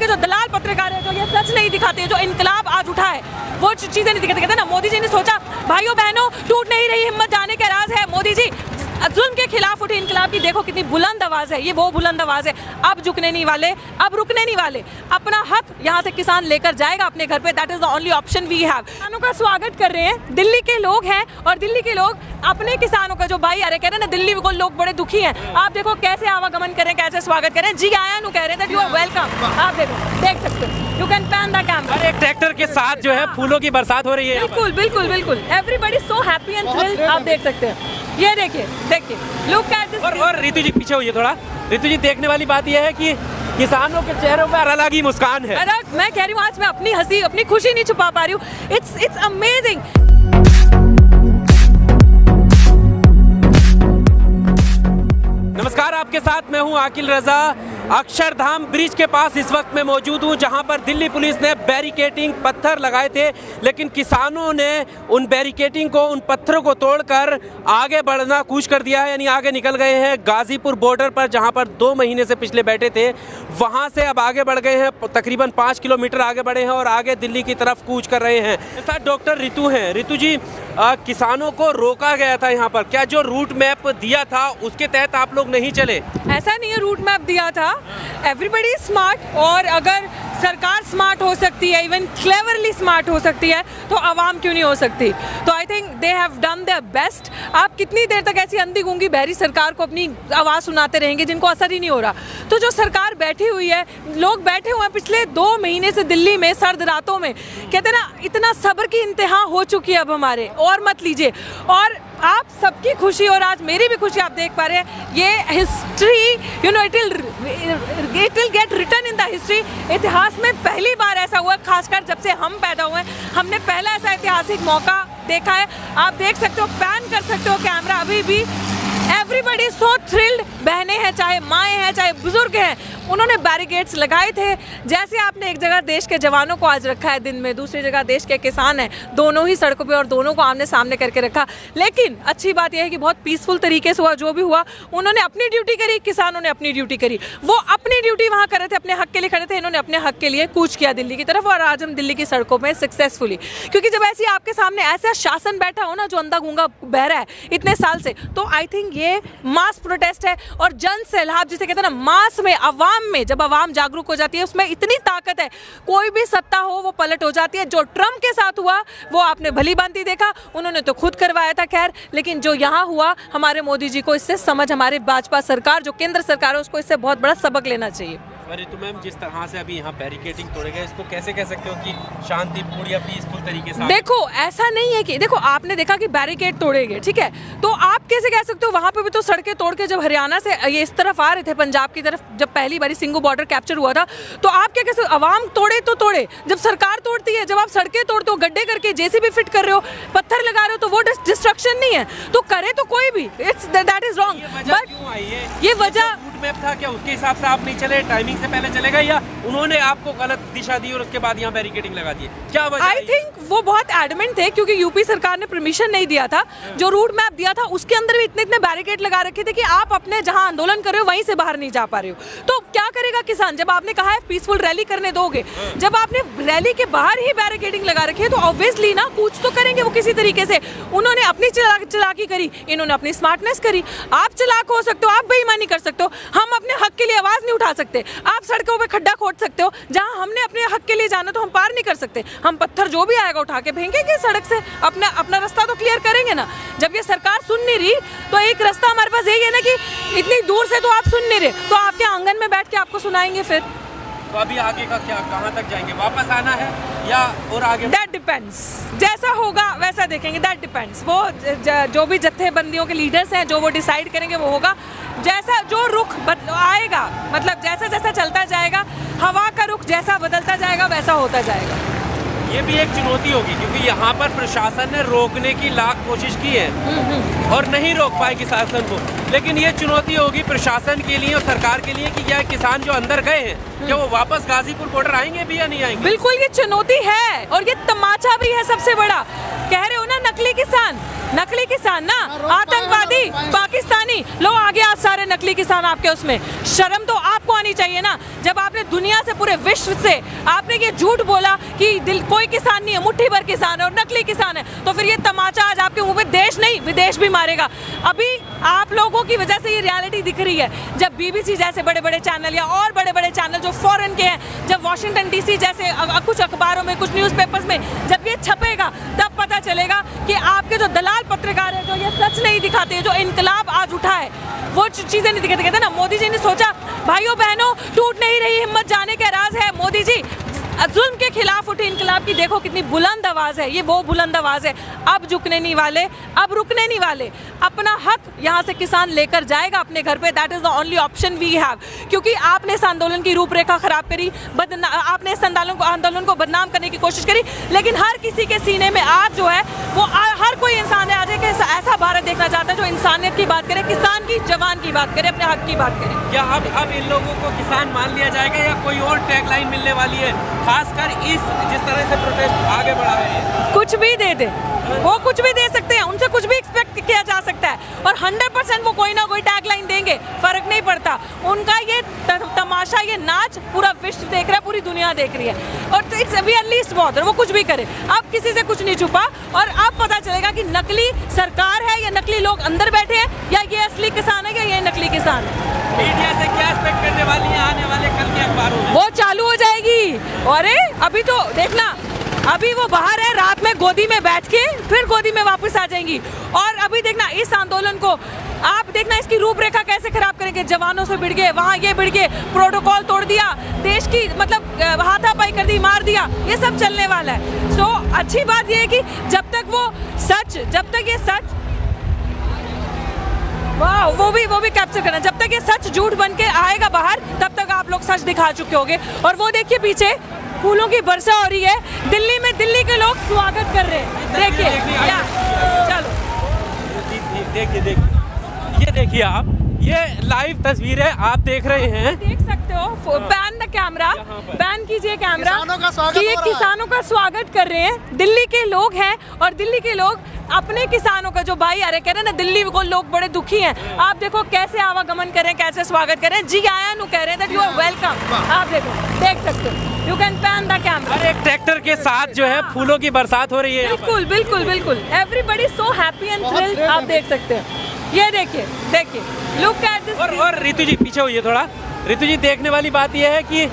के जो दलाल पत्रकार है, जो ये सच नहीं दिखाते, जो इनकलाब आज उठा है वो चीजें नहीं दिखाते। कहते ना मोदी जी ने सोचा भाइयों बहनों टूट नहीं रही हिम्मत जाने का राज है, मोदी जी जुल्म के खिलाफ उठी इनकलाब की देखो कितनी बुलंद आवाज है, ये वो बुलंद आवाज है। अब झुकने नहीं वाले, अब रुकने नहीं वाले, अपना हक यहाँ से किसान लेकर जाएगा अपने घर पे। That is the only option we have. किसानों का स्वागत कर रहे हैं, दिल्ली के लोग हैं और दिल्ली के लोग अपने किसानों का जो भाई अरे कह रहे हैं ना दिल्ली को लोग बड़े दुखी हैं, आप देखो कैसे आवागमन करें, कैसे स्वागत करें। जी आया नु कह रहे थे, यू आर वेलकम। आप देखो, देख सकते हो, you can pan the camera. एक ट्रैक्टर के साथ जो है फूलों की बरसात हो रही है। बिल्कुल बिल्कुल बिल्कुल, everybody so happy and thrilled. आप देख सकते हैं, ये देखिए देखिए, लुक एट दिस। और रितु जी पीछे हुई है थोड़ा। रितु जी देखने वाली बात यह है कि किसानों के चेहरों पर अलग ही मुस्कान है। अरे मैं कह रही हूँ आज मैं अपनी हंसी अपनी खुशी नहीं छुपा पा रही हूँ। It's amazing. नमस्कार, आपके साथ मैं हूं आकिल रजा। अक्षरधाम ब्रिज के पास इस वक्त मैं मौजूद हूं, जहां पर दिल्ली पुलिस ने बैरिकेडिंग पत्थर लगाए थे, लेकिन किसानों ने उन बैरिकेडिंग को, उन पत्थरों को तोड़कर आगे बढ़ना कूच कर दिया है। यानी आगे निकल गए हैं गाजीपुर बॉर्डर पर, जहां पर 2 महीने से पिछले बैठे थे, वहां से अब आगे बढ़ गए हैं, तकरीबन 5 किलोमीटर आगे बढ़े हैं और आगे दिल्ली की तरफ कूच कर रहे हैं। मेरे साथ डॉक्टर रितु हैं। रितु जी, किसानों को रोका गया था यहाँ पर, क्या जो रूट मैप दिया था उसके तहत आप लोग नहीं चले? ऐसा नहीं है, रूट मैप दिया था, एवरीबडी स्मार्ट, और अगर सरकार स्मार्ट हो सकती है, इवन क्लेवरली स्मार्ट हो सकती है, तो आवाम क्यों नहीं हो सकती? तो I think they have done their best. आप कितनी देर तक ऐसी अंधी गूंगी बहरी सरकार को अपनी आवाज़ सुनाते रहेंगे जिनको असर ही नहीं हो रहा? तो जो सरकार बैठी हुई है, लोग बैठे हुए हैं पिछले 2 महीने से दिल्ली में सर्द रातों में, कहते ना इतना सब्र की इंतहा हो चुकी है अब हमारे, और मत लीजिए। और आप सबकी खुशी और आज मेरी भी खुशी आप देख पा रहे हैं, ये history you know it will get written in the history. इतिहास में पहली बार ऐसा हुआ, खासकर जब से हम पैदा हुए हमने पहला ऐसा ऐतिहासिक मौका देखा है। आप देख सकते हो, पैन कर सकते हो कैमरा, अभी भी एवरीबडी सो थ्रिल्ड। बहनें हैं, चाहे माएँ हैं, चाहे बुजुर्ग हैं, उन्होंने बैरिकेड्स लगाए थे। जैसे आपने एक जगह देश के जवानों को आज रखा है दिन में, दूसरी जगह देश के किसान हैं, दोनों ही सड़कों पे और दोनों को आमने सामने करके रखा। लेकिन अच्छी बात यह है कि बहुत पीसफुल तरीके से हुआ, जो भी हुआ उन्होंने अपनी ड्यूटी करी, किसानों ने अपनी ड्यूटी करी। वो अपनी ड्यूटी वहाँ कर रहे थे, अपने हक के लिए खड़े थे, इन्होंने अपने हक के लिए कूच किया दिल्ली की तरफ, और आज हम दिल्ली की सड़कों में सक्सेसफुली। क्योंकि जब ऐसी आपके सामने ऐसा शासन बैठा हो ना जो अंधा गूंगा बह रहा है इतने साल से, तो आई थिंक ये मास प्रोटेस्ट है। और जन सैलाब जिसे कहते हैं ना, मास में, अवाम में, जब अवाम जागरूक हो जाती है उसमें इतनी ताकत है, कोई भी सत्ता हो वो पलट हो जाती है। जो ट्रम्प के साथ हुआ वो आपने भली भांति देखा, उन्होंने तो खुद करवाया था खैर, लेकिन जो यहाँ हुआ हमारे मोदी जी को इससे समझ, हमारे भाजपा सरकार जो केंद्र सरकार है उसको इससे बहुत बड़ा सबक लेना चाहिए। तो मैम, जिस तरह से अभी यहाँ बैरिकेडिंग तोड़े गए, इसको कैसे कह सकते हो कि शांतिपूर्ण या पीसफुल तरीके से? देखो ऐसा नहीं है कि, देखो आपने देखा कि बैरिकेड तोड़े गए, ठीक है, तो आप कैसे कह सकते हो? वहां पे भी तो सड़कें तोड़ के जब हरियाणा से ये इस तरफ आ रहे थे, पंजाब की तरफ, जब पहली बारी सिंघू बॉर्डर कैप्चर हुआ था, तो आप क्या कह सकते हो? अवाम तोड़े तो तोड़े, जब सरकार तोड़ती है, जब आप सड़कें तोड़ते हो, गड्ढे करके जेसीबी फिट कर रहे हो, पत्थर लगा रहे हो, तो वो डिस्ट्रक्शन नहीं है? तो करे तो कोई भी, दैट इज रॉन्ग। बट ये वजह मैप था क्या, उसके हिसाब से आप नहीं चले, टाइमिंग से पहले चलेगा, या उन्होंने आपको गलत दिशा दी और उसके बाद यहाँ बैरिकेडिंग लगा दी? क्या वजह? आई थिंक वो बहुत एडमेंट थे, क्योंकि यूपी सरकार ने परमिशन नहीं दिया था। जो रूट मैप दिया था उसके अंदर भी इतने बैरिकेड लगा रखे थे कि आप अपने जहां आंदोलन कर रहे हो वहीं से बाहर नहीं जा पा रहे हो। तो क्या करेगा किसान? जब आपने कहा है पीसफुल रैली करने दोगे, जब आपने रैली के बाहर ही बैरिकेडिंग लगा रखी है, तो ऑब्वियसली ना कूच तो करेंगे वो किसी तरीके से। उन्होंने अपनी चलाकी करी, इन्होंने अपनी स्मार्टनेस करी। आप चालाक हो सकते हो, आप बेईमानी कर सकते हो, हम अपने हक के लिए आवाज नहीं उठा सकते। आप सड़कों पे खड्डा खोद सकते हो, जहां हमने अपने हक के लिए जाना तो हम पार नहीं कर सकते। हम पत्थर जो भी आएगा उठा के फेंकेंगे सड़क से, अपना रास्ता तो क्लियर करेंगे ना। जब ये सरकार सुन नहीं रही, तो एक रास्ता हमारे पास यही है ना कि इतनी दूर से तो आप सुन नहीं रहे, तो आपके आंगन में बैठ के आपको सुनाएंगे फिर। तो अभी आगे का क्या, कहाँ तक जाएंगे? वापस आना है या और आगे? दैट डिपेंड्स, जैसा होगा वैसा देखेंगे, दैट डिपेंड्स। वो जो भी जत्थेबंदियों के लीडर्स हैं, जो वो डिसाइड करेंगे वो होगा। जैसा जो रुख आएगा, मतलब जैसा जैसा चलता जाएगा, हवा का रुख जैसा बदलता जाएगा वैसा होता जाएगा। ये भी एक चुनौती होगी, क्योंकि यहाँ पर प्रशासन ने रोकने की लाख कोशिश की है और नहीं रोक पाएगी शासन को। लेकिन ये चुनौती होगी प्रशासन के लिए और सरकार के लिए कि क्या किसान जो अंदर गए हैं, क्या वो वापस गाजीपुर बॉर्डर आएंगे भी या नहीं आएंगे? बिल्कुल ये चुनौती है, और ये तमाचा भी है सबसे बड़ा। कह रहे हो ना नकली किसान ना, आतंकवादी, पाकिस्तानी, लो आगे आज सारे नकली किसान आपके उसमें। शर्म तो आपको नहीं चाहिए ना। जब आपने दुनिया से, पूरे विश्व से आपने ये झूठ बोला कि कोई किसान नहीं है, मुट्ठी भर किसान है और नकली किसान है, तो फिर ये तमाचा आज आपके मुंह पे देश नहीं विदेश भी मारेगा। अभी आप लोगों की वजह से ये रियलिटी दिख रही है। जब BBC जैसे बड़े बड़े चैनल या और बड़े बड़े चैनल जो फॉरेन के हैं, जब वॉशिंगटन DC जैसे कुछ अखबारों में, कुछ न्यूज़पेपर्स में जब ये छपेगा, तब पता चलेगा कि आपके जो दलाल पत्रकार है, जो ये सच नहीं दिखाते, जो इनकलाब आज उठा है, वो चीजें नहीं दिखाते। कहते ना, मोदी जी ने सोचा भाइयों बहनों टूट नहीं रही हिम्मत, जाने का राज है मोदी जी। जुल्म के खिलाफ उठी इनकलाब की देखो कितनी बुलंद आवाज है, ये वो बुलंद आवाज है। अब झुकने नहीं वाले, अब रुकने नहीं वाले। अपना हक यहाँ से किसान लेकर जाएगा अपने घर पे। That is the only option we have. क्योंकि आपने इस आंदोलन की रूपरेखा खराब करी, आपने इस आंदोलन को बदनाम करने की कोशिश करी, लेकिन हर किसी के सीने में आज जो है वो हर कोई इंसान है आज एक ऐसा भारत देखना चाहता है जो इंसानियत की बात करे, किसान की, जवान की बात करे, अपने हक की बात करे। क्या अब इन लोगों को किसान मान लिया जाएगा या कोई और टैगलाइन मिलने वाली है, खासकर जिस तरह से प्रोटेस्ट आगे बढ़ा रहे हैं? कुछ भी दे दे, वो कुछ भी दे सकते हैं, उनसे कुछ भी एक्सपेक्ट किया जा सकता है और 100% वो कोई ना कोई टैगलाइन देंगे, फर्क नहीं पड़ता। उनका ये तमाशा, ये नाच पूरा विश्व देख रहा है, पूरी दुनिया देख रही है और it's we are least bother, वो कुछ भी करे। अब किसी से कुछ नहीं छुपा और अब पता चलेगा कि नकली सरकार है या नकली लोग अंदर बैठे हैं या ये असली किसान है या ये नकली किसान है। मीडिया से क्या एक्सपेक्ट करने वाली है आने वाले कल के अखबारों में? वो चालू हो जाएगी। अरे अभी तो देखना, अभी वो बाहर है, रात में गोदी में बैठ के फिर गोदी में वापस आ जाएंगी। और अभी देखना इस आंदोलन को, आप देखना इसकी रूपरेखा कैसे खराब करेंगे। जवानों से भिड़ गए, वहाँ ये भिड़ गए, प्रोटोकॉल तोड़ दिया, देश की मतलब हाथापाई कर दी, मार दिया, ये सब चलने वाला है। सो अच्छी बात ये है कि जब तक ये सच वाह वो भी कैप्चर करना, जब तक ये सच झूठ बन के आएगा बाहर, तब तक आप लोग सच दिखा चुके होंगे। और वो देखिए पीछे फूलों की वर्षा हो रही है, दिल्ली में दिल्ली के लोग स्वागत कर रहे हैं। देखिए चलो देखिए ये देखिए आप, ये लाइव तस्वीर है, आप देख रहे हैं, देख सकते हो। बैन द कैमरा, बैन कीजिए कैमरा, कि ये किसानों का स्वागत कर रहे हैं, दिल्ली के लोग हैं और दिल्ली के लोग अपने किसानों का जो भाई आ रहे, कह रहे हैं ना दिल्ली को लोग बड़े दुखी हैं, आप देखो कैसे आवागमन कर रहे हैं, कैसे स्वागत कर रहे हैं, जी आया नु कह रहे हैं दैट यू आर वेलकम। आप देखो, देख सकते हो, you can pan the camera. और एक ट्रैक्टर के साथ जो है फूलों की बरसात हो रही है। बिल्कुल बिल्कुल बिल्कुल, everybody so happy and thrilled. आप देख सकते हैं, ये देखिए लुक एट दिस। और रितु जी पीछे हुई है थोड़ा। रितु जी, देखने वाली बात यह है कि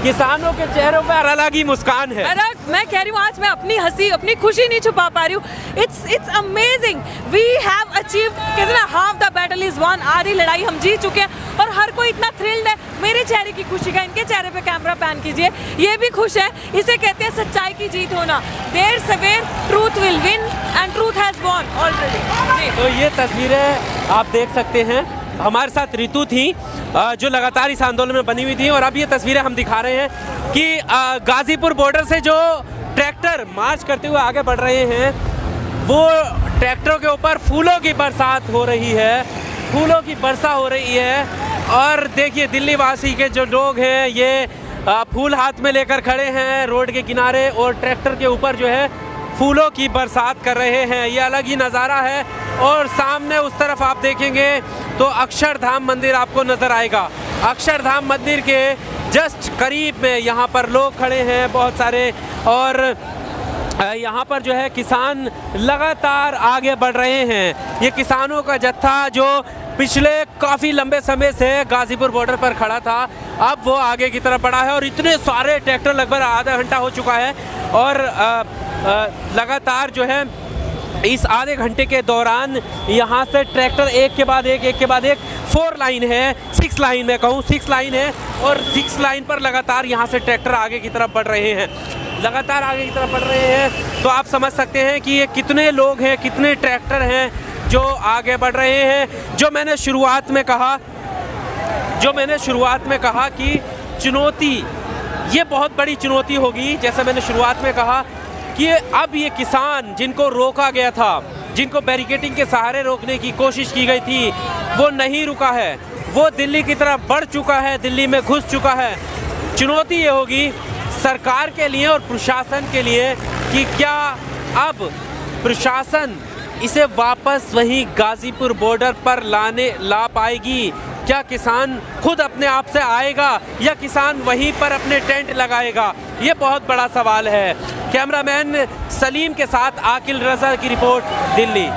किसानों के चेहरों पर अलग ही मुस्कान है। मैं कह रही हूँ आज मैं अपनी हंसी, अपनी खुशी नहीं छुपा पा रही हूँ। It's amazing, we have achieved, कहते ना half the battle is won, आधी लड़ाई हम जीत चुके हैं और हर कोई इतना थ्रिल्ड है। मेरे चेहरे की खुशी का इनके चेहरे पे कैमरा पैन कीजिए, ये भी खुश है। इसे कहते हैं सच्चाई की जीत होना। देर सवेर truth will win and truth has won already. तो ये तस्वीरें आप देख सकते हैं, हमारे साथ रितु थी जो लगातार इस आंदोलन में बनी हुई थी। और अब ये तस्वीरें हम दिखा रहे हैं कि गाजीपुर बॉर्डर से जो ट्रैक्टर मार्च करते हुए आगे बढ़ रहे हैं, वो ट्रैक्टरों के ऊपर फूलों की बरसात हो रही है, फूलों की वर्षा हो रही है। और देखिए दिल्ली वासी के जो लोग हैं, ये फूल हाथ में लेकर खड़े हैं रोड के किनारे और ट्रैक्टर के ऊपर जो है फूलों की बरसात कर रहे हैं। ये अलग ही नज़ारा है। और सामने उस तरफ आप देखेंगे तो अक्षरधाम मंदिर आपको नज़र आएगा। अक्षरधाम मंदिर के जस्ट करीब में यहाँ पर लोग खड़े हैं बहुत सारे, और यहाँ पर जो है किसान लगातार आगे बढ़ रहे हैं। ये किसानों का जत्था जो पिछले काफ़ी लंबे समय से गाजीपुर बॉर्डर पर खड़ा था, अब वो आगे की तरफ बढ़ा है। और इतने सारे ट्रैक्टर, लगभग आधा घंटा हो चुका है और लगातार जो है इस आधे घंटे के दौरान यहाँ से ट्रैक्टर एक के बाद एक 4 लाइन है, 6 लाइन में कहूँ 6 लाइन है, और 6 लाइन पर लगातार यहाँ से ट्रैक्टर आगे की तरफ बढ़ रहे हैं, लगातार आगे की तरफ बढ़ रहे हैं। तो आप समझ सकते हैं कि ये कितने लोग हैं, कितने ट्रैक्टर हैं जो आगे बढ़ रहे हैं। जो मैंने शुरुआत में कहा कि चुनौती, ये बहुत बड़ी चुनौती होगी। जैसे मैंने शुरुआत में कहा कि अब ये किसान जिनको रोका गया था, जिनको बैरिकेडिंग के सहारे रोकने की कोशिश की गई थी, वो नहीं रुका है, वो दिल्ली की तरफ बढ़ चुका है, दिल्ली में घुस चुका है। चुनौती ये होगी सरकार के लिए और प्रशासन के लिए कि क्या अब प्रशासन इसे वापस वहीं गाजीपुर बॉर्डर पर ला पाएगी। क्या किसान खुद अपने आप से आएगा या किसान वहीं पर अपने टेंट लगाएगा, ये बहुत बड़ा सवाल है। कैमरामैन सलीम के साथ आकिल रजा की रिपोर्ट, दिल्ली।